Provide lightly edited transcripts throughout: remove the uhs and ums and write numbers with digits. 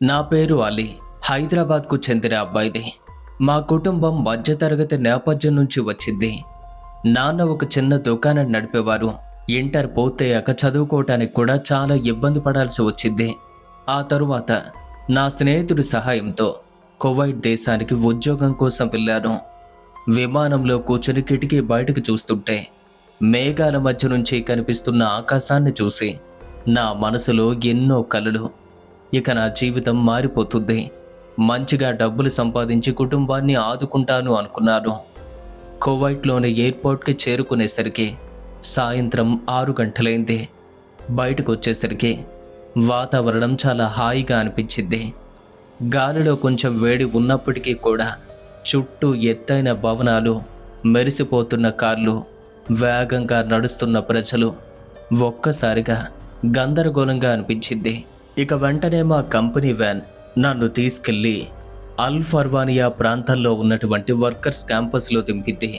నా పేరు అలీ. హైదరాబాద్కు చెందిన అబ్బాయిని. మా కుటుంబం మధ్యతరగతి నేపథ్యం నుంచి వచ్చింది. నాన్న ఒక చిన్న దుకాణం నడిపేవారు. ఇంటర్ పూర్తయ్యాక చదువుకోవటానికి కూడా చాలా ఇబ్బంది పడాల్సి వచ్చింది. ఆ తరువాత నా స్నేహితుడి సహాయంతో కువైట్ దేశానికి ఉద్యోగం కోసం వెళ్ళాను. విమానంలో కూర్చుని కిటికీ బయటకు చూస్తుంటే మేఘాల మధ్య నుంచి కనిపిస్తున్న ఆకాశాన్ని చూసి నా మనసులో ఎన్నో కలలు. ఇక నా జీవితం మారిపోతుంది. మంచిగా డబ్బులు సంపాదించి కుటుంబాన్ని ఆదుకుంటాను అనుకున్నాను. కువైట్లోని ఎయిర్పోర్ట్కి చేరుకునేసరికి సాయంత్రం 6 గంటలైంది. బయటకు వచ్చేసరికి వాతావరణం చాలా హాయిగా అనిపించింది. గాలిలో కొంచెం వేడి ఉన్నప్పటికీ కూడా చుట్టూ ఎత్తైన భవనాలు, మెరిసిపోతున్న కార్లు, వేగంగా నడుస్తున్న ప్రజలు, ఒక్కసారిగా గందరగోళంగా అనిపించింది. ఇక వెంటనే మా కంపెనీ వ్యాన్ నన్ను తీసుకెళ్లి అల్ ఫర్వానియా ప్రాంతంలో ఉన్నటువంటి వర్కర్స్ క్యాంపస్లో దింపింది.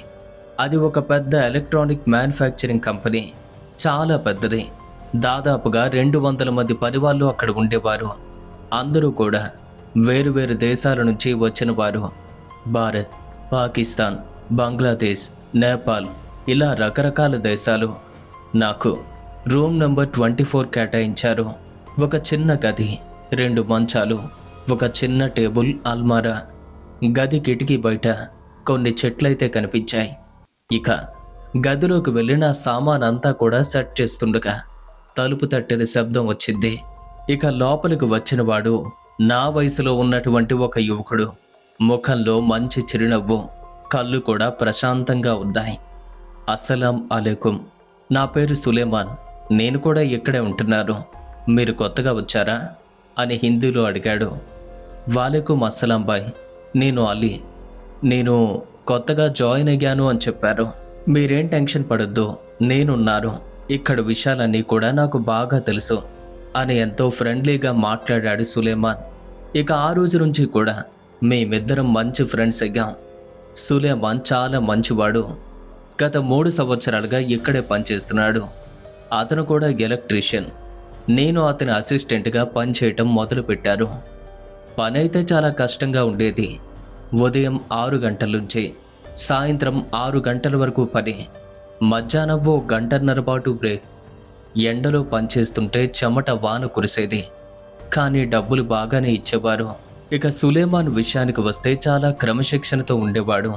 అది ఒక పెద్ద ఎలక్ట్రానిక్ మ్యానుఫ్యాక్చరింగ్ కంపెనీ. చాలా పెద్దది. దాదాపుగా 200 మంది పనివాళ్ళు అక్కడ ఉండేవారు. అందరూ కూడా వేరువేరు దేశాల నుంచి వచ్చిన వారు. భారత్, పాకిస్తాన్, బంగ్లాదేశ్, నేపాల్, ఇలా రకరకాల దేశాలు. నాకు రూమ్ నెంబర్ 24 కేటాయించారు. ఒక చిన్న గది, 2 మంచాలు, ఒక చిన్న టేబుల్, అల్మారా. గది కిటికీ బయట కొన్ని చెట్లయితే కనిపించాయి. ఇక గదిలోకి వెళ్ళిన సామాన్ అంతా కూడా సెట్ చేస్తుండగా తలుపు తట్టిన శబ్దం వచ్చింది. ఇక లోపలికి వచ్చినవాడు నా వయసులో ఉన్నటువంటి ఒక యువకుడు. ముఖంలో మంచి చిరునవ్వు, కళ్ళు కూడా ప్రశాంతంగా ఉన్నాయి. అస్సలాం అలైకుం. నా పేరు సులేమాన్. నేను కూడా ఇక్కడే ఉంటున్నాను. మీరు కొత్తగా వచ్చారా అని హిందీలో అడిగాడు. వాలేకుం అస్సలాం బాయ్, నేను అలీ. నేను కొత్తగా జాయిన్ అయ్యాను అని చెప్పారు. మీరేం టెన్షన్ పడొద్దు, నేనున్నాను. ఇక్కడ విషయాలన్నీ కూడా నాకు బాగా తెలుసు అని ఎంతో ఫ్రెండ్లీగా మాట్లాడాడు సులేమాన్. ఇక ఆ రోజు నుంచి కూడా మేమిద్దరం మంచి ఫ్రెండ్స్ అయ్యాం. సులేమాన్ చాలా మంచివాడు. గత 3 సంవత్సరాలుగా ఇక్కడే పనిచేస్తున్నాడు. అతను కూడా ఎలక్ట్రీషియన్. నేను అతని అసిస్టెంట్గా పనిచేయటం మొదలుపెట్టారు. పని అయితే చాలా కష్టంగా ఉండేది. ఉదయం 6 గంటల నుంచి సాయంత్రం 6 గంటల వరకు పని. మధ్యాహ్నం 1 గంటన్నర పాటు బ్రేక్. ఎండలో పనిచేస్తుంటే చెమట వాన కురిసేది. కానీ డబ్బులు బాగానే ఇచ్చేవారు. ఇక సులేమాన్ విషయానికి వస్తే చాలా క్రమశిక్షణతో ఉండేవాడు.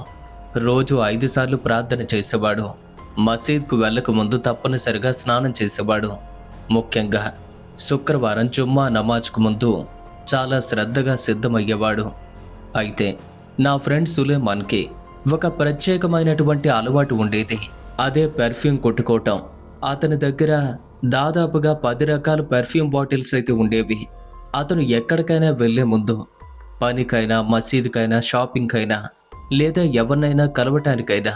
రోజు 5 సార్లు ప్రార్థన చేసేవాడు. మసీద్కు వెళ్ళక ముందు తప్పనిసరిగా స్నానం చేసేవాడు. ముఖ్యంగా శుక్రవారం జుమ్మా నమాజ్కు ముందు చాలా శ్రద్ధగా సిద్ధమయ్యేవాడు. అయితే నా ఫ్రెండ్ సులేమాన్కి ఒక ప్రత్యేకమైనటువంటి అలవాటు ఉండేది. అదే పెర్ఫ్యూమ్ కొట్టుకోవటం. అతని దగ్గర దాదాపుగా 10 రకాల పెర్ఫ్యూమ్ బాటిల్స్ అయితే ఉండేవి. అతను ఎక్కడికైనా వెళ్లే ముందు, పనికైనా, మసీదుకైనా, షాపింగ్కైనా లేదా ఎవరినైనా కలవటానికైనా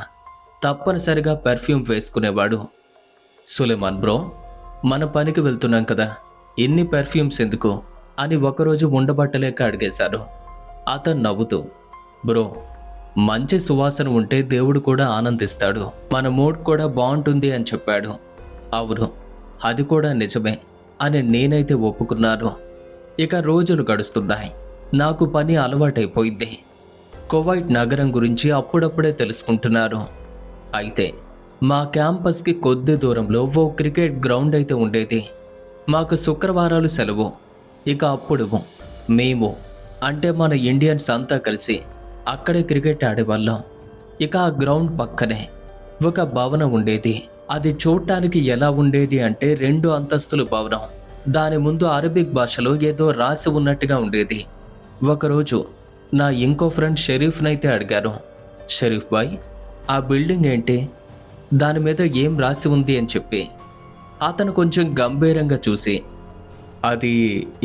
తప్పనిసరిగా పెర్ఫ్యూమ్ వేసుకునేవాడు. సులేమాన్ బ్రో, మన పనికి వెళ్తున్నాం కదా, ఎన్ని పెర్ఫ్యూమ్స్ ఎందుకు అని ఒకరోజు ఉండబట్టలేక అడిగేశారు. అతను నవ్వుతూ, బ్రో, మంచి సువాసన ఉంటే దేవుడు కూడా ఆనందిస్తాడు, మన మూడ్ కూడా బాగుంటుంది అని చెప్పాడు. అవును, అది కూడా నిజమే అని నేనైతే ఒప్పుకున్నాను. ఇక రోజులు గడుస్తున్నాయి. నాకు పని అలవాటైపోయింది. కువైట్ నగరం గురించి అప్పుడప్పుడే తెలుసుకుంటున్నారు. అయితే మా క్యాంపస్కి కొద్ది దూరంలో ఓ క్రికెట్ గ్రౌండ్ అయితే ఉండేది. మాకు శుక్రవారాలు సెలవు. ఇక అప్పుడు మేము, అంటే మన ఇండియన్స్ అంతా కలిసి అక్కడే క్రికెట్ ఆడేవాళ్ళం. ఇక ఆ గ్రౌండ్ పక్కనే ఒక భవనం ఉండేది. అది చూడటానికి ఎలా ఉండేది అంటే 2 అంతస్తుల భవనం. దాని ముందు అరబిక్ భాషలో ఏదో రాసి ఉన్నట్టుగా ఉండేది. ఒకరోజు నా ఇంకో ఫ్రెండ్ షరీఫ్నైతే అడిగారు, షరీఫ్ బాయ్, ఆ బిల్డింగ్ ఏంటి, దాని మీద ఏం రాసి ఉంది అని చెప్పి. అతను కొంచెం గంభీరంగా చూసి, అది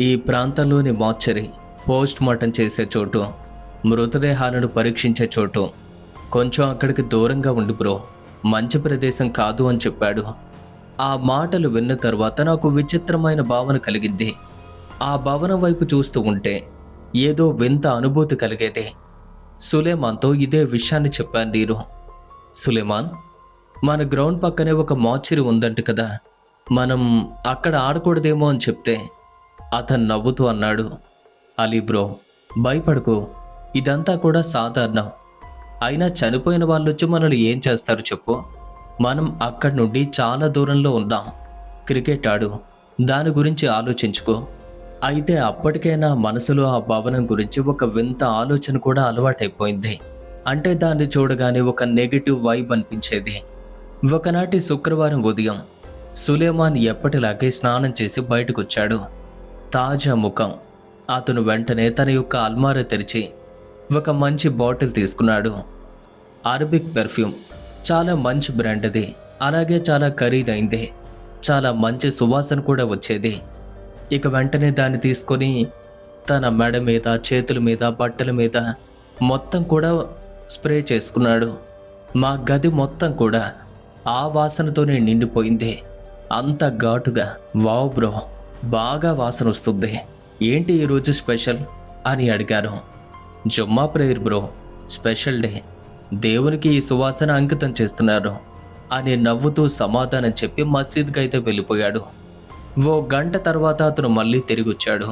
ఈ ప్రాంతంలోని మార్చరీ, పోస్ట్ మార్టం చేసే చోటు, మృతదేహాలను పరీక్షించే చోటు. కొంచెం అక్కడికి దూరంగా ఉండి బ్రో, మంచి ప్రదేశం కాదు అని చెప్పాడు. ఆ మాటలు విన్న తర్వాత నాకు విచిత్రమైన భావన కలిగింది. ఆ భవనం వైపు చూస్తూ ఉంటే ఏదో వింత అనుభూతి కలిగేది. సులేమాన్తో ఇదే విషయాన్ని చెప్పాను నేను. సులేమాన్, మన గ్రౌండ్ పక్కనే ఒక మార్చరీ ఉందంట కదా, మనం అక్కడ ఆడకూడదేమో అని చెప్తే అతను నవ్వుతూ అన్నాడు, అలీ బ్రో, భయపడకు, ఇదంతా కూడా సాధారణం. అయినా చనిపోయిన వాళ్ళొచ్చి మనల్ని ఏం చేస్తారు చెప్పు? మనం అక్కడి నుండి చాలా దూరంలో ఉన్నాం. క్రికెట్ ఆడు, దాని గురించి ఆలోచించుకో. అయితే అప్పటికే నా మనసులో ఆ భవనం గురించి ఒక వింత ఆలోచన కూడా అలవాటైపోయింది. అంటే దాన్ని చూడగానే ఒక నెగిటివ్ వైబ్ అనిపించేది. ఒకనాటి శుక్రవారం ఉదయం సులేమాన్ ఎప్పటిలాగే స్నానం చేసి బయటకొచ్చాడు. తాజా ముఖం. అతను వెంటనే తన యొక్క అల్మారా తెరిచి ఒక మంచి బాటిల్ తీసుకున్నాడు. అరబిక్ పెర్ఫ్యూమ్, చాలా మంచి బ్రాండ్ అది. అలాగే చాలా ఖరీదైంది. చాలా మంచి సువాసన కూడా వచ్చేది. ఇక వెంటనే దాన్ని తీసుకొని తన మెడ మీద, చేతుల మీద, బట్టల మీద మొత్తం కూడా స్ప్రే చేసుకున్నాడు. మా గది మొత్తం కూడా ఆ వాసనతోనే నిండిపోయింది. అంత ఘాటుగా. వావ్ బ్రో, బాగా వాసన వస్తుంది. ఏంటి ఈరోజు స్పెషల్ అని అడిగారు. Jumma prayer bro, special day, దేవునికి ఈ సువాసన అంకితం చేస్తున్నారు అని నవ్వుతూ సమాధానం చెప్పి మసీద్కి అయితే వెళ్ళిపోయాడు. ఓ గంట తర్వాత అతను మళ్ళీ తిరిగి వచ్చాడు.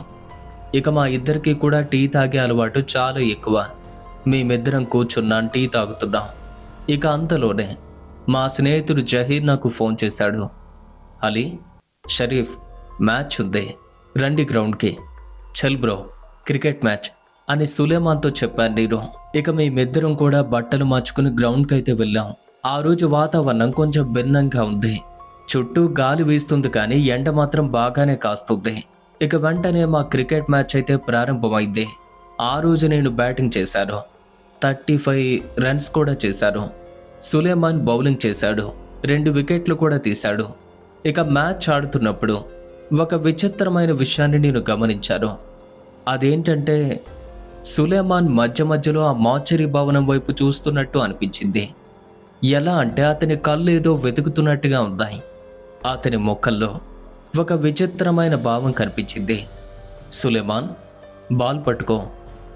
ఇక మా ఇద్దరికి కూడా టీ తాగే అలవాటు చాలా ఎక్కువ. మేమిద్దరం కూర్చున్నాం, టీ తాగుతున్నాం. ఇక అంతలోనే మా స్నేహితుడు జహీర్ నాకు ఫోన్ చేశాడు. అలీ, షరీఫ్, మ్యాచ్ ఉంది, రండి గ్రౌండ్కి. చల్ బ్రో, క్రికెట్ మ్యాచ్ అని సులేమాన్తో చెప్పాను నేను. ఇక మేమిద్దరం కూడా బట్టలు మార్చుకుని గ్రౌండ్కి అయితే వెళ్ళాం. ఆ రోజు వాతావరణం కొంచెం భిన్నంగా ఉంది. చుట్టూ గాలి వీస్తుంది కానీ ఎండ మాత్రం బాగానే కాస్తుంది. ఇక వెంటనే మా క్రికెట్ మ్యాచ్ అయితే ప్రారంభమైంది. ఆ రోజు నేను బ్యాటింగ్ చేశాను. 35 రన్స్ కూడా చేశాను. సులేమాన్ బౌలింగ్ చేశాడు. 2 వికెట్లు కూడా తీశాడు. ఇక మ్యాచ్ ఆడుతున్నప్పుడు ఒక విచిత్రమైన విషయాన్ని నేను గమనించాను. అదేంటంటే సులేమాన్ మధ్య మధ్యలో ఆ మాచరీ భవనం వైపు చూస్తున్నట్టు అనిపించింది. ఎలా అంటే అతని కళ్ళు ఏదో వెతుకుతున్నట్టుగా ఉన్నాయి. అతని ముఖంలో ఒక విచిత్రమైన భావం కనిపించింది. సులేమాన్, బాల్ పట్టుకో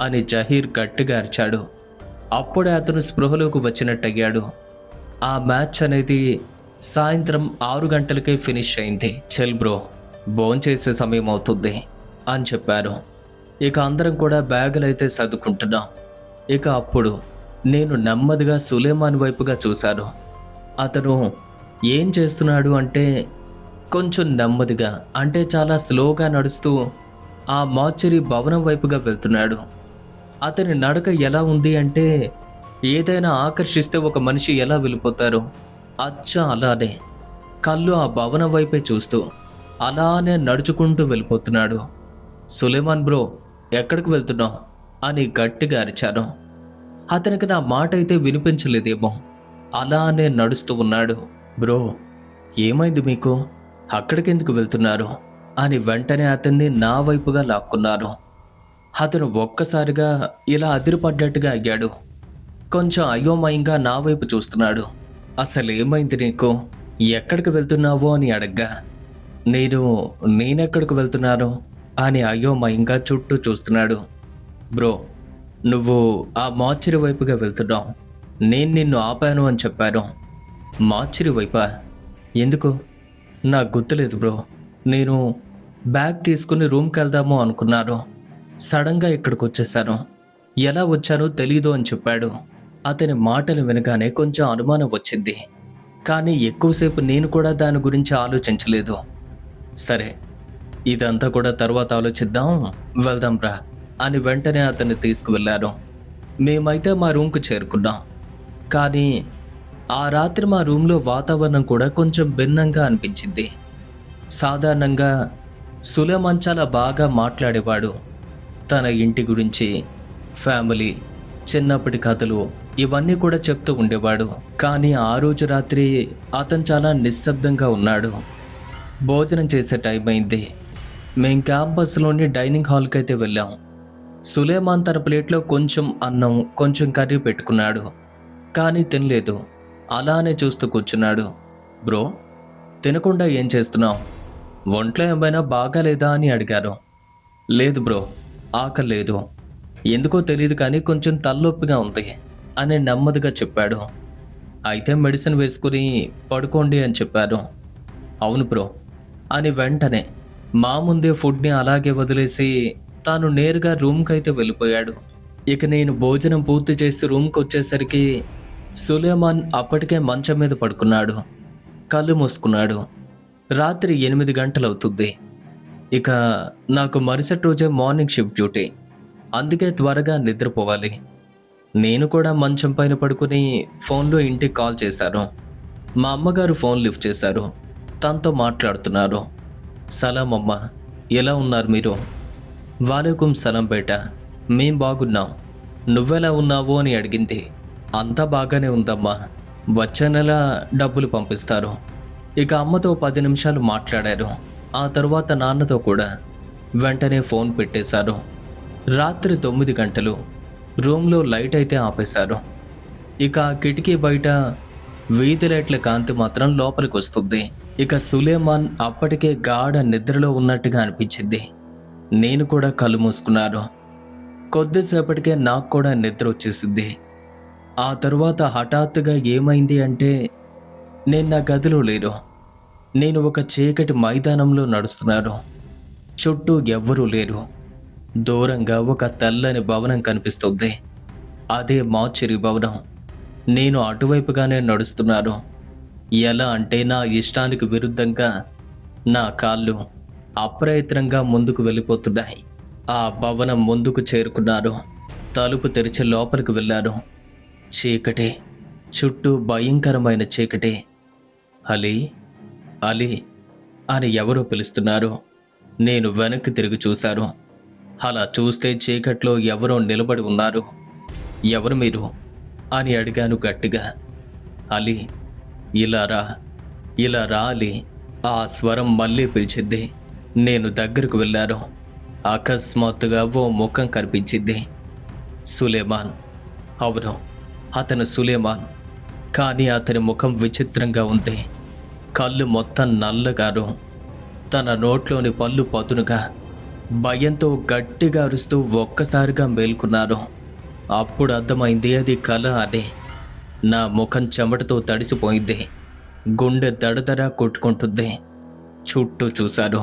అని జహీర్ గట్టిగా అరిచాడు. అప్పుడే అతను స్పృహలోకి వచ్చినట్టయ్యాడు. ఆ మ్యాచ్ అనేది సాయంత్రం 6 గంటలకే ఫినిష్ అయింది. చెల్ బ్రో, భోంచేసే సమయం అవుతుంది అని చెప్పారు. ఇక అందరం కూడా బ్యాగులు అయితే సర్దుకుంటున్నాం. ఇక అప్పుడు నేను నెమ్మదిగా సులేమాన్ వైపుగా చూశాను. అతను ఏం చేస్తున్నాడు అంటే కొంచెం నెమ్మదిగా, అంటే చాలా స్లోగా నడుస్తూ ఆ మాచరీ భవనం వైపుగా వెళ్తున్నాడు. అతని నడక ఎలా ఉంది అంటే ఏదైనా ఆకర్షిస్తే ఒక మనిషి ఎలా వెళ్ళిపోతారో అచ్చా అలానే కళ్ళు ఆ భవనం వైపే చూస్తూ అలానే నడుచుకుంటూ వెళ్ళిపోతున్నాడు. సులేమాన్ బ్రో, ఎక్కడికి వెళ్తున్నావు అని గట్టిగా అరిచాను. అతనికి నా మాట అయితే వినిపించలేదేమో, అలానే నడుస్తూ ఉన్నాడు. బ్రో, ఏమైంది మీకు? అక్కడికెందుకు వెళ్తున్నారు అని వెంటనే అతన్ని నా వైపుగా లాక్కున్నారు. అతను ఒక్కసారిగా ఇలా అదిరిపడ్డట్టుగా అయ్యాడు. కొంచెం అయోమయంగా నా వైపు చూస్తున్నాడు. అసలు ఏమైంది నీకు? ఎక్కడికి వెళ్తున్నావు అని అడగ్గా నేనెక్కడికి వెళ్తున్నాను అని అయోమయంగా చుట్టూ చూస్తున్నాడు. బ్రో, నువ్వు ఆ మాచరీ వైపుగా వెళ్తున్నావు, నేను నిన్ను ఆపాను అని చెప్పాను. మాచరీ వైపా? ఎందుకు? నాకు గుర్తులేదు బ్రో. నేను బ్యాగ్ తీసుకుని రూమ్కి వెళ్దాము అనుకున్నాను. సడన్గా ఇక్కడికి వచ్చేసాను. ఎలా వచ్చానో తెలీదు అని చెప్పాడు. అతని మాటలు వినగానే కొంచెం అనుమానం వచ్చింది. కానీ ఎక్కువసేపు నేను కూడా దాని గురించి ఆలోచించలేదు. సరే, ఇదంతా కూడా తర్వాత ఆలోచిద్దాం, వెళ్దాం రా అని వెంటనే అతన్ని తీసుకువెళ్ళారు. మేమైతే మా రూమ్కు చేరుకున్నాం. కానీ ఆ రాత్రి మా రూమ్లో వాతావరణం కూడా కొంచెం భిన్నంగా అనిపించింది. సాధారణంగా సులేమాన్ చాలా బాగా మాట్లాడేవాడు. తన ఇంటి గురించి, ఫ్యామిలీ, చిన్నప్పటి కథలు ఇవన్నీ కూడా చెప్తూ ఉండేవాడు. కానీ ఆ రోజు రాత్రి అతను చాలా నిశ్శబ్దంగా ఉన్నాడు. భోజనం చేసే టైం అయింది. మేం క్యాంపస్లోని డైనింగ్ హాల్కి అయితే వెళ్ళాం. సులేమాన్ తన ప్లేట్లో కొంచెం అన్నం, కొంచెం కర్రీ పెట్టుకున్నాడు. కానీ తినలేదు. అలానే చూస్తూ కూర్చున్నాడు. బ్రో, తినకుండా ఏం చేస్తున్నావు? ఒంట్లో ఏమైనా బాగాలేదా అని అడిగారు. లేదు బ్రో, ఆకలి లేదు. ఎందుకో తెలియదు కానీ కొంచెం తలనొప్పిగా ఉంది అని నెమ్మదిగా చెప్పాడు. అయితే మెడిసిన్ వేసుకుని పడుకోండి అని చెప్పారు. అవును బ్రో అని వెంటనే మా ముందే ఫుడ్ని అలాగే వదిలేసి తాను నేరుగా రూమ్కి అయితే వెళ్ళిపోయాడు. ఇక నేను భోజనం పూర్తి చేసి రూమ్కి వచ్చేసరికి సులేమాన్ అప్పటికే మంచం మీద పడుకున్నాడు. కళ్ళు మూసుకున్నాడు. రాత్రి 8 గంటలవుతుంది. ఇక నాకు మరుసటి రోజే మార్నింగ్ షిఫ్ట్ డ్యూటీ, అందుకే త్వరగా నిద్రపోవాలి. నేను కూడా మంచం పైన పడుకుని ఫోన్లో ఇంటికి కాల్ చేశాను. మా అమ్మగారు ఫోన్ లిఫ్ట్ చేశారు. తనతో మాట్లాడుతున్నారు. సలాం అమ్మ, ఎలా ఉన్నారు మీరు? వాలేకుం సలాం బేట, మేం బాగున్నాం, నువ్వెలా ఉన్నావు అని అడిగింది. అంతా బాగానే ఉందమ్మా, వచ్చే నెల డబ్బులు పంపిస్తారు. ఇక అమ్మతో 10 నిమిషాలు మాట్లాడారు. ఆ తరువాత నాన్నతో కూడా. వెంటనే ఫోన్ పెట్టేశారు. రాత్రి 9 గంటలు. రూమ్లో లైట్ అయితే ఆపేశారు. ఇక ఆ కిటికీ బయట వీధి లైట్ల కాంతి మాత్రం లోపలికి వస్తుంది. ఇక సులేమాన్ అప్పటికే గాఢ నిద్రలో ఉన్నట్టుగా అనిపించింది. నేను కూడా కళ్ళు మూసుకున్నాను. కొద్దిసేపటికే నాకు కూడా నిద్ర వచ్చేసింది. ఆ తరువాత హఠాత్తుగా ఏమైంది అంటే, నేను నా గదిలో లేను. నేను ఒక చీకటి మైదానంలో నడుస్తున్నాను. చుట్టూ ఎవ్వరూ లేరు. దూరంగా ఒక తెల్లని భవనం కనిపిస్తుంది. అదే మార్చురీ భవనం. నేను అటువైపుగానే నడుస్తున్నాను. ఎలా అంటే నా ఇష్టానికి విరుద్ధంగా నా కాళ్ళు అప్రయత్నంగా ముందుకు వెళ్ళిపోతున్నాయి. ఆ భవనం ముందుకు చేరుకున్నాను. తలుపు తెరిచి లోపలికి వెళ్ళాను. చీకటి, చుట్టూ భయంకరమైన చీకటి. అలీ, అలీ అని ఎవరో పిలుస్తున్నారు. నేను వెనక్కి తిరిగి చూశాను. అలా చూస్తే చీకట్లో ఎవరో నిలబడి ఉన్నారు. ఎవరు మీరు అని అడిగాను గట్టిగా. అలీ, ఇలా రా, ఇలా రా అలీ. ఆ స్వరం మళ్ళీ పిలిచింది. నేను దగ్గరకు వెళ్ళాను. అకస్మాత్తుగా ఓ ముఖం కనిపించింది. సులేమాన్. అవును, అతను సులేమాన్. కానీ అతని ముఖం విచిత్రంగా ఉంది. కళ్ళు మొత్తం నల్లగాను, తన నోట్లోని పళ్ళు పదునుగా. భయంతో గట్టిగా అరుస్తూ ఒక్కసారిగా మేల్కొన్నారు. అప్పుడు అర్థమైంది అది కల అని. నా ముఖం చెమటతో తడిసిపోయింది. గుండె దడదడ కొట్టుకుంటుంది. చుట్టూ చూశాను.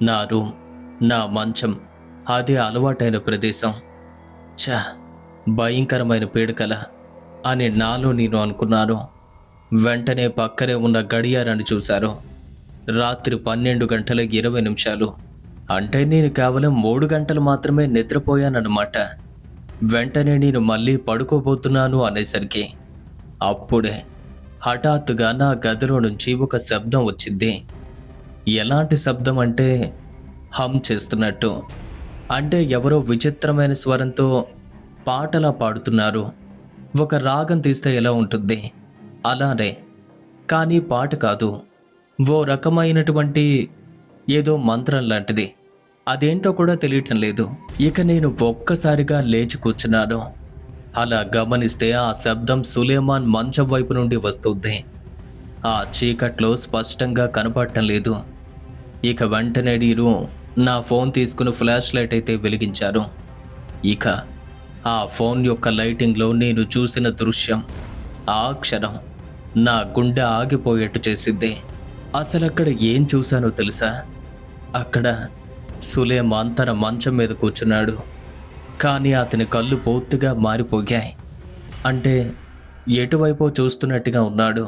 నా రూమ్, నా మంచం, అదే అలవాటైన ప్రదేశం. ఛా, భయంకరమైన పీడకల అని నాలో నేను అనుకున్నాను. వెంటనే పక్కనే ఉన్న గడియారాన్ని చూశారు. రాత్రి 12:20. అంటే నేను కేవలం 3 గంటలు మాత్రమే నిద్రపోయానన్నమాట. వెంటనే నేను మళ్ళీ పడుకోబోతున్నాను అనేసరికి అప్పుడే హఠాత్తుగా నా గదిలో నుంచి ఒక శబ్దం వచ్చింది. ఎలాంటి శబ్దం అంటే హమ్ చేస్తున్నట్టు. అంటే ఎవరో విచిత్రమైన స్వరంతో పాటలా పాడుతున్నారు. ఒక రాగం తీస్తే ఎలా ఉంటుంది అలానే, కానీ పాట కాదు. ఓ రకమైనటువంటి ఏదో మంత్రం లాంటిది. అదేంటో కూడా తెలియటం లేదు. ఇక నేను ఒక్కసారిగా లేచి కూర్చున్నాను. అలా గమనిస్తే ఆ శబ్దం సులేమాన్ మంచం వైపు నుండి వస్తుంది. ఆ చీకట్లో స్పష్టంగా కనపడటం లేదు. ఇక వెంటనే నేను నా ఫోన్ తీసుకుని ఫ్లాష్ లైట్ అయితే వెలిగించారు. ఇక ఆ ఫోన్ యొక్క లైటింగ్లో నేను చూసిన దృశ్యం ఆ క్షణం నా గుండె ఆగిపోయేట్టు చేసింది. అసలక్కడ ఏం చూశానో తెలుసా? అక్కడ సులేమాన్ తన మంచం మీద కూర్చున్నాడు. కానీ అతని కళ్ళు పూర్తిగా మారిపోయాయి. అంటే ఎటువైపో చూస్తున్నట్టుగా ఉన్నాడు.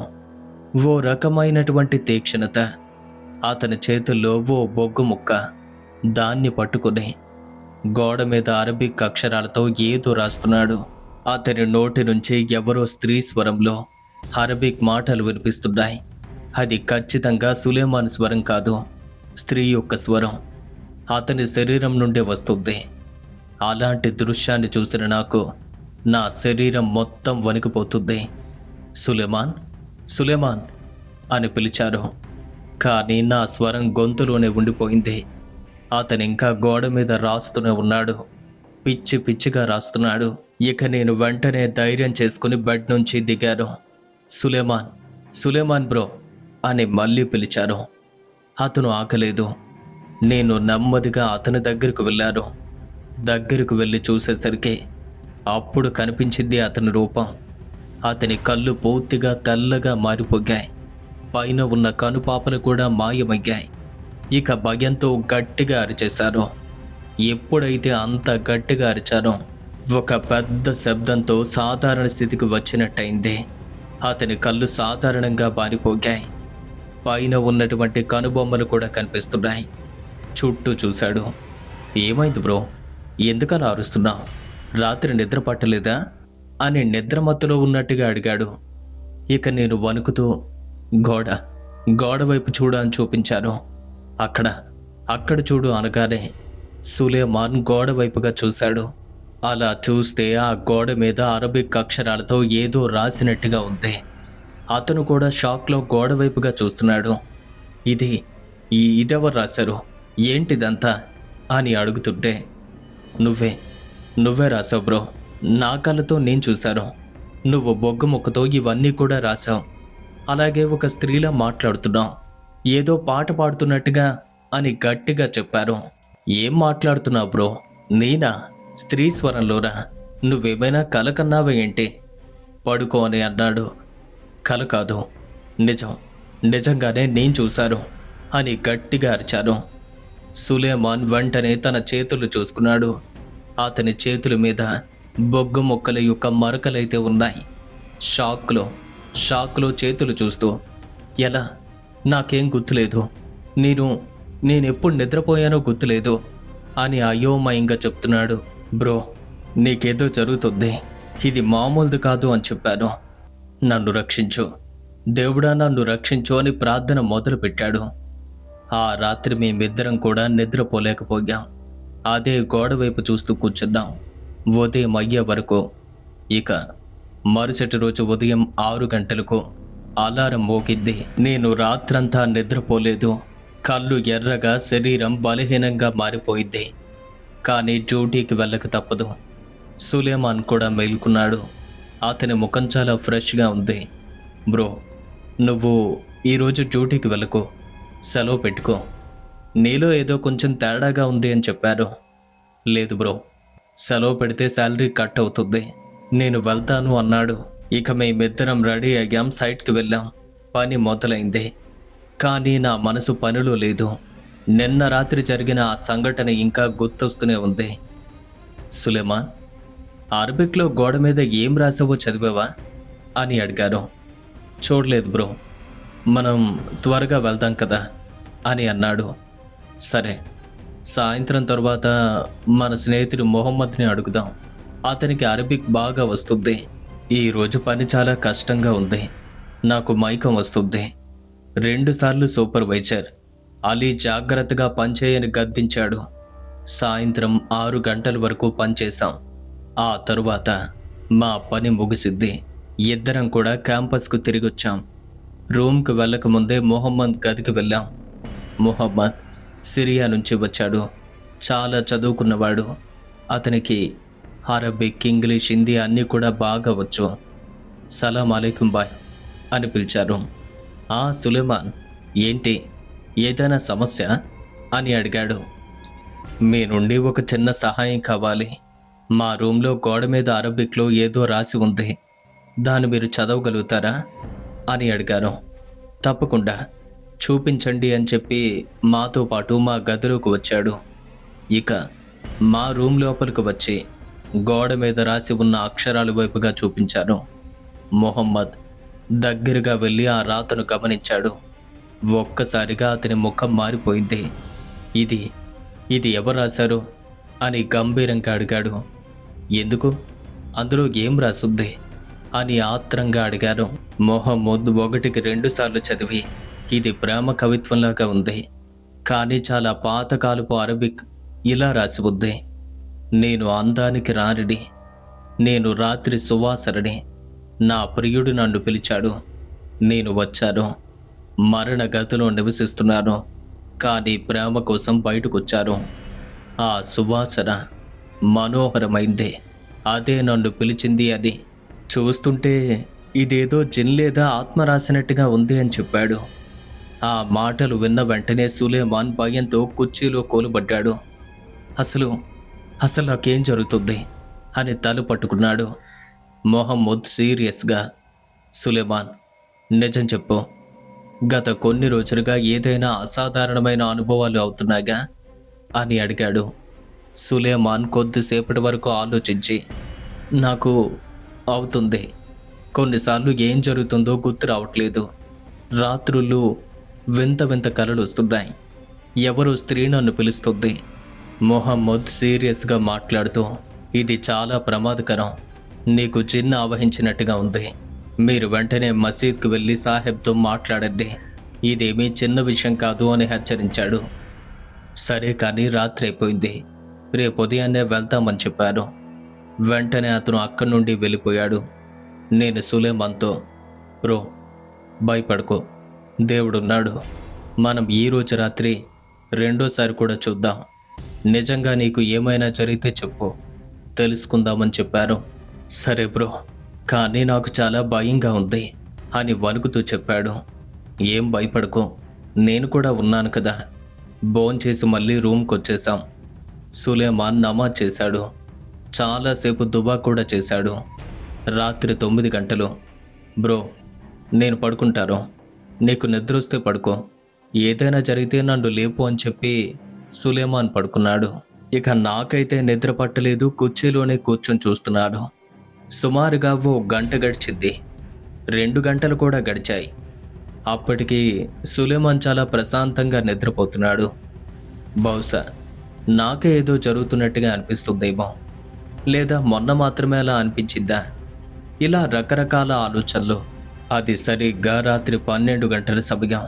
ఓ రకమైనటువంటి తీక్షణత. అతని చేతుల్లో ఓ బొగ్గు ముక్క. దాన్ని పట్టుకుని గోడ మీద అరబిక్ అక్షరాలతో ఏదో రాస్తున్నాడు. అతని నోటి నుంచి ఎవరో స్త్రీ స్వరంలో అరబిక్ మాటలు వినిపిస్తున్నాయి. అది ఖచ్చితంగా సులేమాన్ స్వరం కాదు, స్త్రీ యొక్క స్వరం. అతని శరీరం నుండే వస్తుంది. అలాంటి దృశ్యాన్ని చూసిన నాకు నా శరీరం మొత్తం వణికిపోతుంది. సులేమాన్, సులేమాన్ అని పిలిచారు. కానీ నా స్వరం గొంతులోనే ఉండిపోయింది. అతను ఇంకా గోడ మీద రాస్తూనే ఉన్నాడు. పిచ్చి పిచ్చిగా రాస్తున్నాడు. ఇక నేను వెంటనే ధైర్యం చేసుకుని బెడ్ నుంచి దిగాను. సులేమాన్, సులేమాన్ బ్రో అని మళ్ళీ పిలిచాను. అతను ఆగలేదు. నేను నెమ్మదిగా అతని దగ్గరకు వెళ్ళాను. దగ్గరకు వెళ్ళి చూసేసరికి అప్పుడు కనిపించింది అతని రూపం. అతని కళ్ళు పూర్తిగా తెల్లగా మారిపోయాయి. పైన ఉన్న కనుపాపలు కూడా మాయమయ్యాయి. ఇక భయంతో గట్టిగా అరిచేశాను. ఎప్పుడైతే అంత గట్టిగా అరిచారో ఒక పెద్ద శబ్దంతో సాధారణ స్థితికి వచ్చినట్టయింది. అతని కళ్ళు సాధారణంగా పారిపోగాయి. పైన ఉన్నటువంటి కనుబొమ్మలు కూడా కనిపిస్తున్నాయి. చుట్టూ చూశాడు. ఏమైంది బ్రో, ఎందుకలా అరుస్తున్నావు? రాత్రి నిద్ర పట్టలేదా అని నిద్రమత్తులో ఉన్నట్టుగా అడిగాడు. ఇక నేను వణుకుతూ గోడ వైపు చూడు అని చూపించాను. అక్కడ చూడు అనగానే సులేమాన్ గోడ వైపుగా చూశాడు. అలా చూస్తే ఆ గోడ మీద అరబిక్ అక్షరాలతో ఏదో రాసినట్టుగా ఉంది. అతను కూడా షాక్లో గోడ వైపుగా చూస్తున్నాడు. ఇదెవరు రాశారు, ఏంటిదంతా అని అడుగుతుంటే, నువ్వే రాసావు బ్రో, నా కళ్ళతో నేను చూశాను. నువ్వు బొగ్గ ముక్కతో ఇవన్నీ కూడా రాసావు. అలాగే ఒక స్త్రీలా మాట్లాడుతున్నావు, ఏదో పాట పాడుతున్నట్టుగా అని గట్టిగా చెప్పారు. ఏం మాట్లాడుతున్నావు బ్రో, నేనా? స్త్రీ స్వరంలోరా? నువ్వేమైనా కల కన్నావా ఏంటి? పడుకో అని అన్నాడు. కల కాదు, నిజంగానే నేను చూశాను అని గట్టిగా అరిచాను. సులేమాన్ వెంటనే తన చేతులు చూసుకున్నాడు. అతని చేతుల మీద బొగ్గు మొక్కల యొక్క మరకలైతే ఉన్నాయి. షాక్లో చేతులు చూస్తూ, ఎలా? నాకేం గుర్తులేదు, నేనెప్పుడు నిద్రపోయానో గుర్తులేదు అని అయోమయంగా చెప్తున్నాడు. బ్రో, నీకేదో జరుగుతుంది, ఇది మామూలుది కాదు అని చెప్పాను. నన్ను రక్షించు దేవుడా, నన్ను రక్షించు అని ప్రార్థన మొదలుపెట్టాడు. ఆ రాత్రి మేమిద్దరం కూడా నిద్రపోలేకపోయాం. అదే గోడ వైపు చూస్తూ కూర్చున్నాం ఉదయం అయ్యే వరకు. ఇక మరుసటి రోజు ఉదయం 6 గంటలకు అలారం మోగిద్ది. నేను రాత్రంతా నిద్రపోలేదు. కళ్ళు ఎర్రగా, శరీరం బలహీనంగా మారిపోయింది. కానీ డ్యూటీకి వెళ్ళక తప్పదు. సులేమాన్ కూడా మేల్కున్నాడు. అతని ముఖం చాలా ఫ్రెష్గా ఉంది. బ్రో, నువ్వు ఈరోజు డ్యూటీకి వెళ్ళకు, సెలవు పెట్టుకో. నీలో ఏదో కొంచెం తేడాగా ఉంది అని చెప్పారు. లేదు బ్రో, సెలవు పెడితే శాలరీ కట్ అవుతుంది, నేను వెళ్తాను అన్నాడు. ఇక మేమిద్దరం రెడీ అయ్యాం, సైట్కి వెళ్ళాం. పని మొదలైంది. కానీ నా మనసు పనిలో లేదు. నిన్న రాత్రి జరిగిన ఆ సంఘటన ఇంకా గుర్తొస్తూనే ఉంది. సులేమాన్, అరబిక్లో గోడ మీద ఏం రాసావో చదివావా అని అడిగారు. చూడలేదు బ్రో, మనం త్వరగా వెళ్దాం కదా అని అన్నాడు. సరే, సాయంత్రం తర్వాత మన స్నేహితుడు మొహమ్మద్ని అడుగుదాం, అతనికి అరబిక్ బాగా వస్తుంది. ఈరోజు పని చాలా కష్టంగా ఉంది, నాకు మైకం వస్తుంది. 2 సార్లు సూపర్వైజర్ అలీ జాగ్రత్తగా పనిచేయని గద్దించాడు. సాయంత్రం 6 గంటల వరకు పనిచేశాం. ఆ తరువాత మా పని ముగిసిద్ది. ఇద్దరం కూడా క్యాంపస్కు తిరిగొచ్చాం. రూమ్కి వెళ్ళకముందే మొహమ్మద్ గదికి వెళ్ళాం. మొహమ్మద్ సిరియా నుంచి వచ్చాడు. చాలా చదువుకున్నవాడు. అతనికి అరబిక్, ఇంగ్లీష్, హిందీ అన్నీ కూడా బాగా వచ్చు. సలాం అలైకుం బాయ్ అని పిలిచారు. సులేమాన్, ఏంటి, ఏదైనా సమస్య అని అడిగాడు. మీ నుండి ఒక చిన్న సహాయం కావాలి. మా రూమ్లో గోడ మీద అరబిక్లో ఏదో రాసి ఉంది, దాన్ని మీరు చదవగలుగుతారా అని అడిగాను. తప్పకుండా, చూపించండి అని చెప్పి మాతో పాటు మా గదిలోకి వచ్చాడు. ఇక మా రూమ్ లోపలికి వచ్చి గోడ మీద రాసి ఉన్న అక్షరాల వైపుగా చూపించాను. మొహమ్మద్ దగ్గరగా వెళ్ళి ఆ రాతను గమనించాడు. ఒక్కసారిగా అతని ముఖం మారిపోయింది. ఇది ఎవరు రాశారు అని గంభీరంగా అడిగాడు. ఎందుకు, అందులో ఏం రాసుంది అని ఆత్రంగా అడిగారు. మొహమ్మద్ 1కి 2 సార్లు చదివి, ఇది ప్రేమ కవిత్వంలాగా ఉంది, కానీ చాలా పాతకాలపు అరబిక్. ఇలా రాసి ఉంది, నేను అందానికి రానిడి, నేను రాత్రి సువాసరని, నా ప్రియుడు నన్ను పిలిచాడు, నేను వచ్చాను, మరణ గదిలో నివసిస్తున్నాను, కానీ ప్రేమ కోసం బయటకొచ్చాను. ఆ సువాసన మనోహరమైంది, అదే నన్ను పిలిచింది అని. చూస్తుంటే ఇదేదో జిన్ లేదా ఆత్మ రాసినట్టుగా ఉంది అని చెప్పాడు. ఆ మాటలు విన్న వెంటనే సులేమాన్ భయంతో కుర్చీలో కూలబడ్డాడు. అసలు నాకేం జరుగుతుంది అని తల పట్టుకున్నాడు. మొహమ్మద్ సీరియస్గా, సులేమాన్, నిజం చెప్పు, గత కొన్ని రోజులుగా ఏదైనా అసాధారణమైన అనుభవాలు అవుతున్నాగా అని అడిగాడు. సులేమాన్ కొద్దిసేపటి వరకు ఆలోచించి, నాకు అవుతుంది. కొన్నిసార్లు ఏం జరుగుతుందో గుర్తు రావట్లేదు. రాత్రుళ్ళు వింత వింత కలలు వస్తున్నాయి. ఎవరో స్త్రీ నన్ను పిలుస్తుంది. మొహమ్మద్ సీరియస్గా మాట్లాడుతూ, ఇది చాలా ప్రమాదకరం. నీకు జిన్ ఆవహించినట్టుగా ఉంది. మీరు వెంటనే మసీద్కి వెళ్ళి సాహెబ్తో మాట్లాడండి. ఇదేమీ చిన్న విషయం కాదు అని హెచ్చరించాడు. సరే, కానీ రాత్రి అయిపోయింది. రేపు ఉదయాన్నే వెళ్తామని చెప్పారు. వెంటనే అతను అక్కడి నుండి వెళ్ళిపోయాడు. నేను సులేమాన్తో, బ్రో, భయపడుకో, దేవుడున్నాడు. మనం ఈరోజు రాత్రి రెండోసారి కూడా చూద్దాం. నిజంగా నీకు ఏమైనా జరిగితే చెప్పు, తెలుసుకుందామని చెప్పారు. సరే బ్రో, కానీ నాకు చాలా భయంగా ఉంది అని వణుకుతూ చెప్పాడు. ఏం భయపడకు, నేను కూడా ఉన్నాను కదా. భోంచేసి మళ్ళీ రూమ్కి వచ్చేసాం. సులేమాన్ నమాజ్ చేశాడు. చాలాసేపు దుబా కూడా చేశాడు. రాత్రి 9 గంటలు. బ్రో, నేను పడుకుంటాను. నీకు నిద్ర వస్తే పడుకో. ఏదైనా జరిగితే నన్ను లేపు అని చెప్పి సులేమాన్ పడుకున్నాడు. ఇక నాకైతే నిద్ర పట్టలేదు. కుర్చీలోనే కూర్చొని చూస్తున్నాడు. సుమారుగా ఓ గంట గడిచింది. 2 గంటలు కూడా గడిచాయి. అప్పటికి సులేమాన్ చాలా ప్రశాంతంగా నిద్రపోతున్నాడు. బహుశా నాకే ఏదో జరుగుతున్నట్టుగా అనిపిస్తుందేమో, లేదా మొన్న మాత్రమే అలా అనిపించిందా? ఇలా రకరకాల ఆలోచనలు. అది సరిగ్గా రాత్రి 12 గంటల సమయం.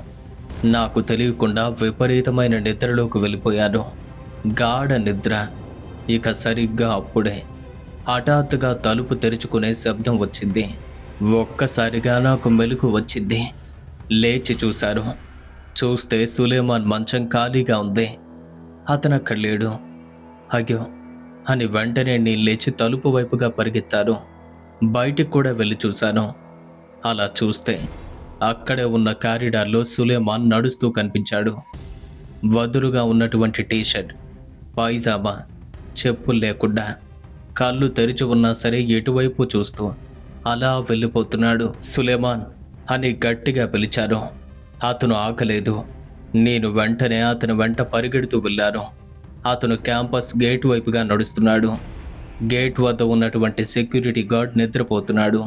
నాకు తెలియకుండా విపరీతమైన నిద్రలోకి వెళ్ళిపోయాను. గాఢ నిద్ర. ఇక సరిగ్గా అప్పుడే హఠాత్తుగా తలుపు తెరుచుకునే శబ్దం వచ్చింది. ఒక్కసారిగా నాకు మెలకు వచ్చింది. లేచి చూశారు. చూస్తే సులేమాన్ మంచం ఖాళీగా ఉంది. అతను అక్కడ లేడు. అయ్యో అని వెంటనే నేను లేచి తలుపు వైపుగా పరిగెత్తాను. బయటికి కూడా వెళ్ళి చూశాను. అలా చూస్తే అక్కడే ఉన్న కారిడార్లో సులేమాన్ నడుస్తూ కనిపించాడు. వదురుగా ఉన్నటువంటి టీషర్ట్, పైజామా, చెప్పులు లేకుండా, కళ్ళు తెరిచి ఉన్నా సరే ఎటువైపు చూస్తూ అలా వెళ్ళిపోతున్నాడు. సులేమాన్ అని గట్టిగా పిలిచారు. అతను ఆగలేదు. నేను వెంటనే అతని వెంట పరిగెడుతూ వెళ్ళాను. అతను క్యాంపస్ గేట్ వైపుగా నడుస్తున్నాడు. గేట్ వద్ద ఉన్నటువంటి సెక్యూరిటీ గార్డ్ నిద్రపోతున్నాడు.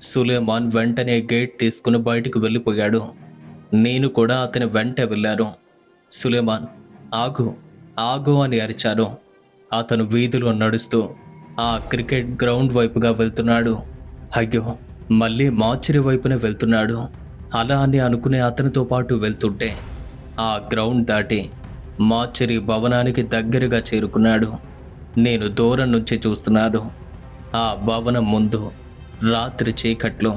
సులేమాన్ వెంటనే గేట్ తీసుకుని బయటకు వెళ్ళిపోయాడు. నేను కూడా అతని వెంట వెళ్ళాను. సులేమాన్, ఆగు, ఆగు అని అరిచారు. అతను వీధిలో నడుస్తూ ఆ క్రికెట్ గ్రౌండ్ వైపుగా వెళ్తున్నాడు. అయ్యో, మళ్ళీ మార్చిరి వైపునే వెళ్తున్నాడు. అలా అని అనుకునే అతనితో పాటు వెళ్తుంటే ఆ గ్రౌండ్ దాటి మార్చిరి భవనానికి దగ్గరగా చేరుకున్నాడు. నేను దూరం నుంచి చూస్తున్నాను. ఆ భవనం ముందు రాత్రి చీకట్లో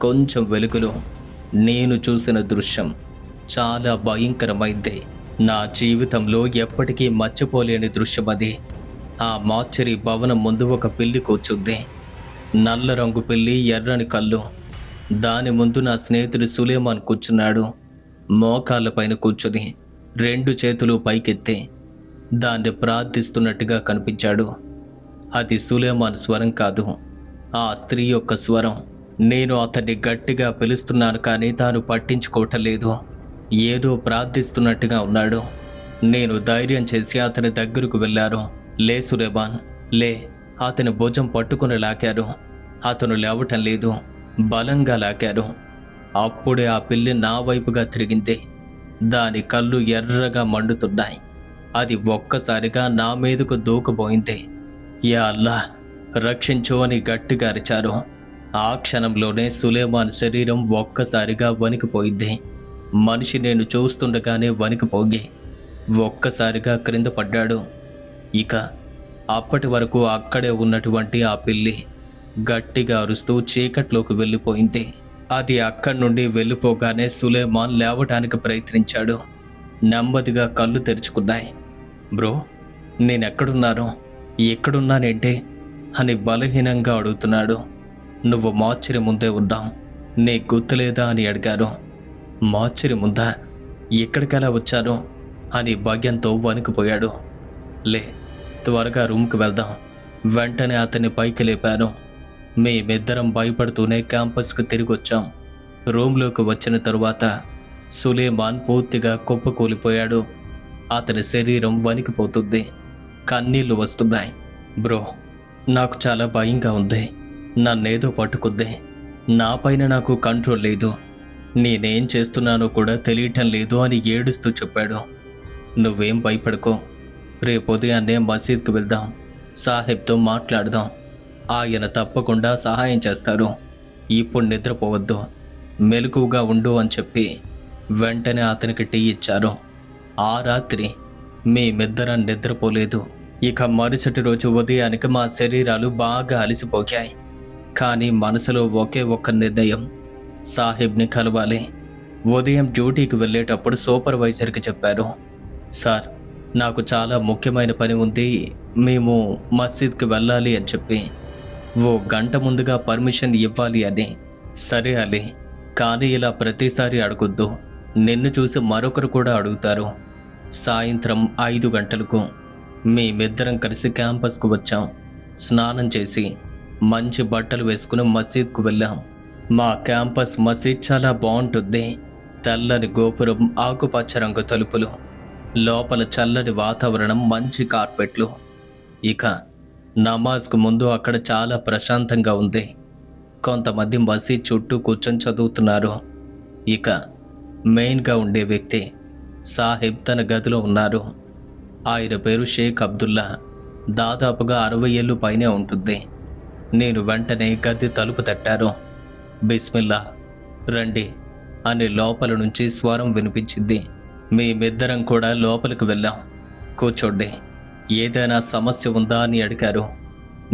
కొంచెం వెలుగులో నేను చూసిన దృశ్యం చాలా భయంకరమైంది. నా జీవితంలో ఎప్పటికీ మర్చిపోలేని దృశ్యం అది. ఆ మార్చిరి భవనం ముందు ఒక పిల్లి కూర్చుంది. నల్ల రంగు పిల్లి, ఎర్రని కళ్ళు. దాని ముందు నా స్నేహితుడు సులేమాన్ కూర్చున్నాడు. మోకాళ్ళపైన కూర్చుని 2 చేతులు పైకెత్తి దాన్ని ప్రార్థిస్తున్నట్టుగా కనిపించాడు. అది సులేమాన్ స్వరం కాదు, ఆ స్త్రీ యొక్క స్వరం. నేను అతన్ని గట్టిగా పిలుస్తున్నాను, కానీ తాను పట్టించుకోవటం లేదు. ఏదో ప్రార్థిస్తున్నట్టుగా ఉన్నాడు. నేను ధైర్యం చేసి అతని దగ్గరకు వెళ్ళాను. లే సులేమాన్, లే. అతని భుజం పట్టుకుని లాకారు. అతను లేవటం లేదు. బలంగా లాకారు. అప్పుడే ఆ పిల్లి నా వైపుగా తిరిగింది. దాని కళ్ళు ఎర్రగా మండుతున్నాయి. అది ఒక్కసారిగా నా మీదకు దూకపోయింది. యా అల్లా, రక్షించు అని గట్టిగా అరిచారు. ఆ క్షణంలోనే సులేమాన్ శరీరం ఒక్కసారిగా వణికిపోయింది. మనిషి నేను చూస్తుండగానే వణికిపోగి ఒక్కసారిగా క్రింద పడ్డాడు. ఇక అప్పటి వరకు అక్కడే ఉన్నటువంటి ఆ పిల్లి గట్టిగా అరుస్తూ చీకట్లోకి వెళ్ళిపోయింది. అది అక్కడి నుండి వెళ్ళిపోగానే సులేమాన్ లేవటానికి ప్రయత్నించాడు. నెమ్మదిగా కళ్ళు తెరుచుకున్నాయి. బ్రో, నేనెక్కడున్నాను, ఎక్కడున్నానేంటి అని బలహీనంగా అడుగుతున్నాడు. నువ్వు మార్చిరి ముందే ఉన్నావు, నీ గుర్తులేదా అని అడిగారు. మార్చిరి ముందా? ఎక్కడికలా వచ్చాను అని భయంతో వణికిపోయాడు. లే, త్వరగా రూమ్కి వెళ్దాం. వెంటనే అతన్ని పైకి లేపాను. మేమిద్దరం భయపడుతూనే క్యాంపస్కి తిరిగి వచ్చాం. రూమ్లోకి వచ్చిన తరువాత సులేమాన్ పూర్తిగా కుప్పకూలిపోయాడు. అతని శరీరం వణికిపోతుంది. కన్నీళ్లు వస్తున్నాయి. బ్రో, నాకు చాలా భయంగా ఉంది. నన్నేదో పట్టుకుంది. నా పైన నాకు కంట్రోల్ లేదు. నేనేం చేస్తున్నానో కూడా తెలియటం లేదు అని ఏడుస్తూ చెప్పాడు. నువ్వేం భయపడుకో. రేపు ఉదయాన్నే మసీద్కి వెళ్దాం. సాహెబ్తో మాట్లాడదాం. ఆయన తప్పకుండా సహాయం చేస్తారు. ఇప్పుడు నిద్రపోవద్దు, మెలకువగా ఉండు అని చెప్పి వెంటనే అతనికి టీ ఇచ్చారు. ఆ రాత్రి మేమిద్దరం నిద్రపోలేదు. ఇక మరుసటి రోజు ఉదయానికి మా శరీరాలు బాగా అలసిపోయాయి. కానీ మనసులో ఒకే ఒక్క నిర్ణయం, సాహెబ్ని కలవాలి. ఉదయం డ్యూటీకి వెళ్ళేటప్పుడు సూపర్వైజర్కి చెప్పారు, సార్, నాకు చాలా ముఖ్యమైన పని ఉంది, మేము మసీద్కి వెళ్ళాలి అని చెప్పి. ఓ గంట ముందుగా పర్మిషన్ ఇవ్వాలి అని. సరే అలీ, కానీ ఇలా ప్రతిసారి అడగొద్దు. నిన్ను చూసి మరొకరు కూడా అడుగుతారు. సాయంత్రం 5 గంటలకు మేమిద్దరం కలిసి క్యాంపస్కు వచ్చాం. స్నానం చేసి మంచి బట్టలు వేసుకుని మసీద్కు వెళ్ళాం. మా క్యాంపస్ మసీద్ చాలా బాగుంటుంది. తెల్లని గోపురం, ఆకుపచ్చ రంగు తలుపులు, లోపల చల్లని వాతావరణం, మంచి కార్పెట్లు. ఇక నమాజ్కు ముందు అక్కడ చాలా ప్రశాంతంగా ఉంది. కొంతమంది మసీద్ చుట్టూ కూర్చొని చదువుతున్నారు. ఇక మెయిన్గా ఉండే వ్యక్తి సాహెబ్ తన గదిలో ఉన్నారు. ఆయన పేరు షేక్ అబ్దుల్లా. దాదాపుగా 60 ఏళ్ళు పైనే ఉంటుంది. నేను వెంటనే గది తలుపు తట్టారు. బిస్మిల్లా, రండి అని లోపల నుంచి స్వరం వినిపించింది. మేమిద్దరం కూడా లోపలికి వెళ్ళాం. కూర్చోండి, ఏదైనా సమస్య ఉందా అని అడిగారు.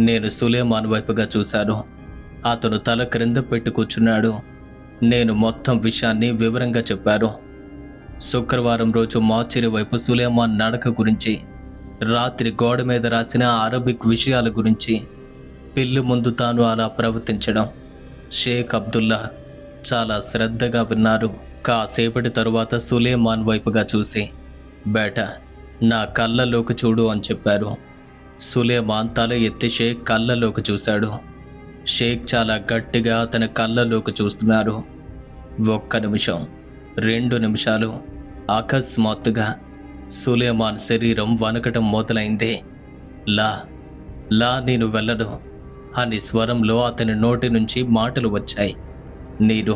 నేను సులేమాన్ వైపుగా చూశాను. అతను తల క్రింద పెట్టి కూర్చున్నాడు. నేను మొత్తం విషయాన్ని వివరంగా చెప్పాను. శుక్రవారం రోజు మార్చిరి వైపు సులేమాన్ నడక గురించి, రాత్రి గోడ మీద రాసిన అరబిక్ విషయాల గురించి, పిల్లి ముందు తాను అలా ప్రవర్తించడం. షేక్ అబ్దుల్లా చాలా శ్రద్ధగా విన్నారు. కాసేపటి తరువాత సులేమాన్ వైపుగా చూసి, బేటా, నా కళ్ళలోకి చూడు అని చెప్పారు. సులేమాన్ తల ఎత్తి షేక్ కళ్ళలోకి చూశాడు. షేక్ చాలా గట్టిగా తన కళ్ళలోకి చూస్తున్నారు. 1 నిమిషం, 2 నిమిషాలు. అకస్మాత్తుగా సులేమాన్ శరీరం వణకటం మొదలైంది. లా లా నేను వెళ్ళను అని స్వరంలో అతని నోటి నుంచి మాటలు వచ్చాయి. నేను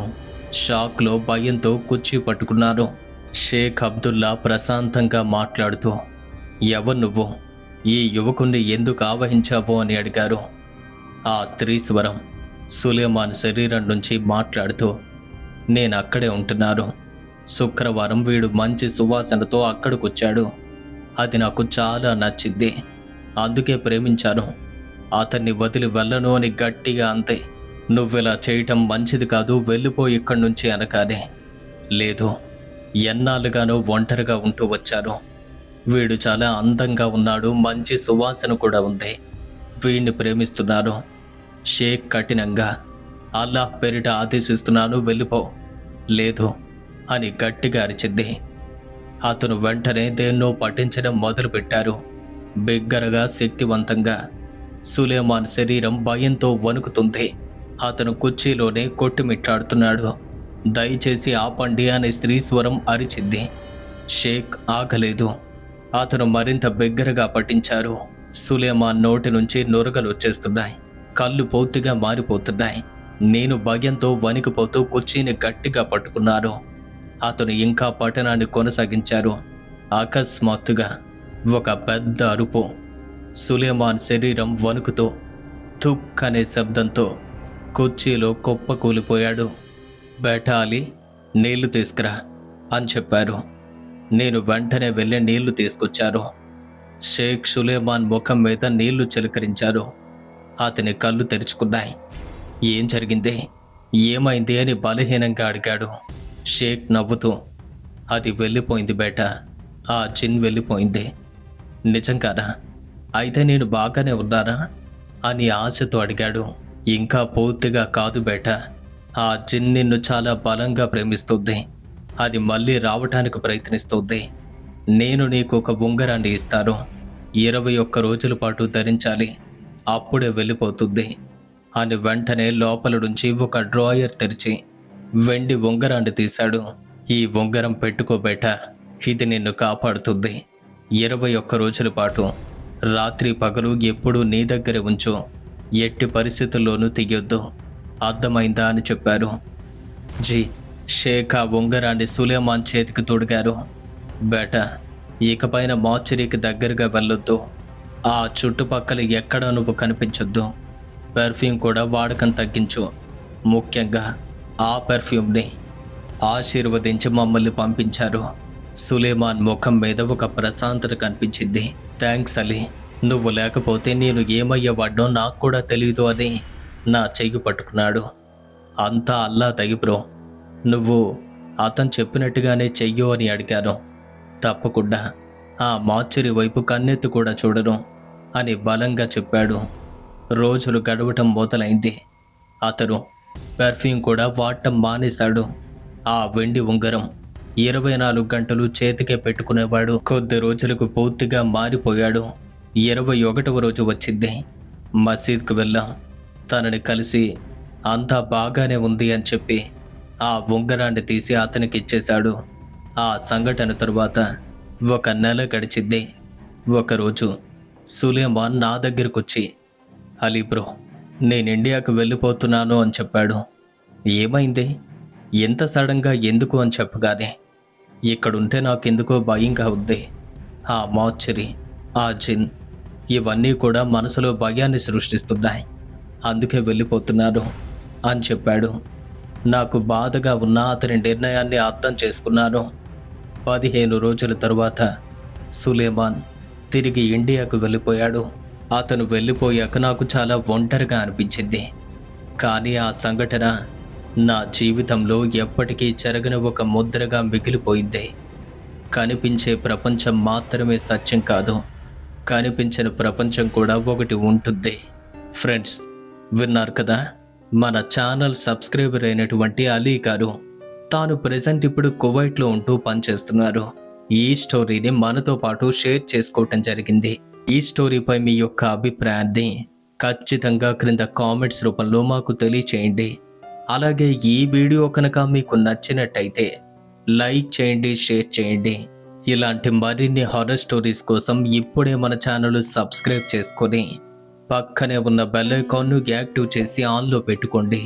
షాక్లో భయంతో కుర్చీ పట్టుకున్నాను. షేక్ అబ్దుల్లా ప్రశాంతంగా మాట్లాడుతూ, ఎవరు నువ్వు? ఈ యువకుణ్ణి ఎందుకు ఆవహించావు అని అడిగారు. ఆ స్త్రీ స్వరం సులేమాన్ శరీరం నుంచి మాట్లాడుతూ, నేను అక్కడే ఉంటున్నాను. శుక్రవారం వీడు మంచి సువాసనతో అక్కడికొచ్చాడు. అది నాకు చాలా నచ్చింది. అందుకే ప్రేమించాను. అతన్ని వదిలి వెళ్ళను అని గట్టిగా అంతే. నువ్విలా చేయటం మంచిది కాదు, వెళ్ళిపో ఇక్కడి నుంచి అనగానే, లేదు, ఎన్నాళ్ళుగానో ఒంటరిగా ఉంటూ వచ్చాను. వీడు చాలా అందంగా ఉన్నాడు, మంచి సువాసన కూడా ఉంది. వీడిని ప్రేమిస్తున్నాను. షేక్ కఠినంగా, అల్లాహ్ పేరిట ఆదేశిస్తున్నాను, వెళ్ళిపో. లేదు అని గట్టిగా అరిచింది. అతను వెంటనే దేన్నో పఠించడం మొదలుపెట్టారు. బిగ్గరగా, శక్తివంతంగా. సులేమాన్ శరీరం భయంతో వణుకుతుంది. అతను కుర్చీలోనే కొట్టుమిట్టాడుతున్నాడు. దయచేసి ఆపండి అనే స్త్రీ స్వరం అరిచింది. షేక్ ఆగలేదు. అతను మరింత బిగ్గరగా పఠించారు. సులేమాన్ నోటి నుంచి నురగలు వచ్చేస్తున్నాయి. కళ్ళు పూర్తిగా మారిపోతున్నాయి. నేను భయంతో వణికిపోతూ కుర్చీని గట్టిగా పట్టుకున్నాను. అతను ఇంకా పఠనాన్ని కొనసాగించారు. అకస్మాత్తుగా ఒక పెద్ద అరుపు. సులేమాన్ శరీరం వణుకుతూ థుక్ అనే శబ్దంతో కుర్చీలో కుప్పకూలిపోయాడు. బేటా అలీ, నీళ్లు తీసుకురా అని చెప్పారు. నేను వెంటనే వెళ్ళి నీళ్లు తీసుకొచ్చారు. షేక్ సులేమాన్ ముఖం మీద నీళ్లు చిలకరించారు. అతని కళ్ళు తెరుచుకున్నాయి. ఏం జరిగింది, ఏమైంది అని బలహీనంగా అడిగాడు. షేక్ నవ్వుతూ, అది వెళ్ళిపోయింది బేటా, ఆ జిన్ వెళ్ళిపోయింది. నిజంగానా? అయితే నేను బాగానే ఉన్నానా అని ఆశతో అడిగాడు. ఇంకా పూర్తిగా కాదు బేటా, ఆ జిన్ నిన్ను చాలా బలంగా ప్రేమిస్తుంది. అది మళ్ళీ రావటానికి ప్రయత్నిస్తుంది. నేను నీకు ఒక ఉంగరాన్ని ఇస్తాను. 21 రోజుల పాటు ధరించాలి, అప్పుడే వెళ్ళిపోతుంది అని వెంటనే లోపల నుంచి ఒక డ్రాయర్ తెరిచి వెండి ఉంగరాన్ని తీశాడు. ఈ ఉంగరం పెట్టుకో బేటా, ఇది నిన్ను కాపాడుతుంది. 21 రోజుల పాటు రాత్రి పగలు ఎప్పుడూ నీ దగ్గరే ఉంచు, ఎట్టి పరిస్థితుల్లోనూ తీయొద్దు, అర్థమైందా అని చెప్పారు. జీ షేక్ ఆ ఉంగరాన్ని సులేమాన్ చేతికి తొడిగారు. బేటా, ఇకపైన మార్చరీకి దగ్గరగా వెళ్ళొద్దు, ఆ చుట్టుపక్కల ఎక్కడా నువ్వు కనిపించొద్దు, పెర్ఫ్యూమ్ కూడా వాడకం తగ్గించు, ముఖ్యంగా ఆ పెర్ఫ్యూమ్ని. ఆశీర్వదించి మమ్మల్ని పంపించారు. సులేమాన్ ముఖం మీద ఒక ప్రశాంతత కనిపించింది. థ్యాంక్స్ అలీ, నువ్వు లేకపోతే నేను ఏమయ్యేవాడ్నో నాకు కూడా తెలీదు అని నా చెయ్యి పట్టుకున్నాడు. అంతా అల్లా దయ బ్రో, నువ్వు అతను చెప్పినట్టుగానే చెయ్యు అని అడిగాను. తప్పకుండా, ఆ మార్చరీ వైపు కన్నెత్తి కూడా చూడను అని బలంగా చెప్పాడు. రోజులు గడవటం మొదలైంది. అతను పెర్ఫ్యూమ్ కూడా వాడటం మానేశాడు. ఆ వెండి ఉంగరం 24 గంటలు చేతికే పెట్టుకునేవాడు. కొద్ది రోజులకు పూర్తిగా మారిపోయాడు. 21వ రోజు వచ్చింది. మసీద్కు వెళ్ళాం. తనని కలిసి అంతా బాగానే ఉంది అని చెప్పి ఆ ఉంగరాన్ని తీసి అతనికి ఇచ్చేశాడు. ఆ సంఘటన తరువాత 1 నెల గడిచింది. ఒకరోజు సులేమాన్ నా దగ్గరకు వచ్చి, అలీ బ్రో, నేను ఇండియాకు వెళ్ళిపోతున్నాను అని చెప్పాడు. ఏమైంది, ఎంత సడన్గా, ఎందుకు అని చెప్పగానే, ఇక్కడుంటే నాకెందుకో భయంగా ఉంది. ఆ మార్చరీ, ఆ జిన్, ఇవన్నీ కూడా మనసులో భయాన్ని సృష్టిస్తున్నాయి, అందుకే వెళ్ళిపోతున్నాను అని చెప్పాడు. నాకు బాధగా ఉన్న అతని నిర్ణయాన్ని అర్థం చేసుకున్నాను. 15 రోజుల తరువాత సులేమాన్ తిరిగి ఇండియాకు వెళ్ళిపోయాడు. అతను వెళ్ళిపోయాక నాకు చాలా ఒంటరిగా అనిపించింది. కానీ ఆ సంఘటన నా జీవితంలో ఎప్పటికీ చెరగని ఒక ముద్రగా మిగిలిపోయింది. కనిపించే ప్రపంచం మాత్రమే సత్యం కాదు, కనిపించని ప్రపంచం కూడా ఒకటి ఉంటుంది. ఫ్రెండ్స్, విన్నారు కదా, మన ఛానల్ సబ్స్క్రైబర్ అయినటువంటి అలీ గారు. తాను ప్రెజెంట్ ఇప్పుడు కువైట్లో ఉంటూ పనిచేస్తున్నారు. ఈ స్టోరీని మనతో పాటు షేర్ చేసుకోవటం జరిగింది. ఈ స్టోరీపై మీ యొక్క అభిప్రాయాన్ని ఖచ్చితంగా క్రింద కామెంట్స్ రూపంలో మాకు తెలియచేయండి. అలాగే ఈ వీడియో కనుక మీకు నచ్చినట్టయితే లైక్ చేయండి, షేర్ చేయండి. ఇలాంటి మరిన్ని హారర్ స్టోరీస్ కోసం ఇప్పుడే మన ఛానల్ సబ్స్క్రైబ్ చేసుకొని పక్కనే ఉన్న బెల్ ఐకాన్ను యాక్టివ్ చేసి ఆన్లో పెట్టుకోండి.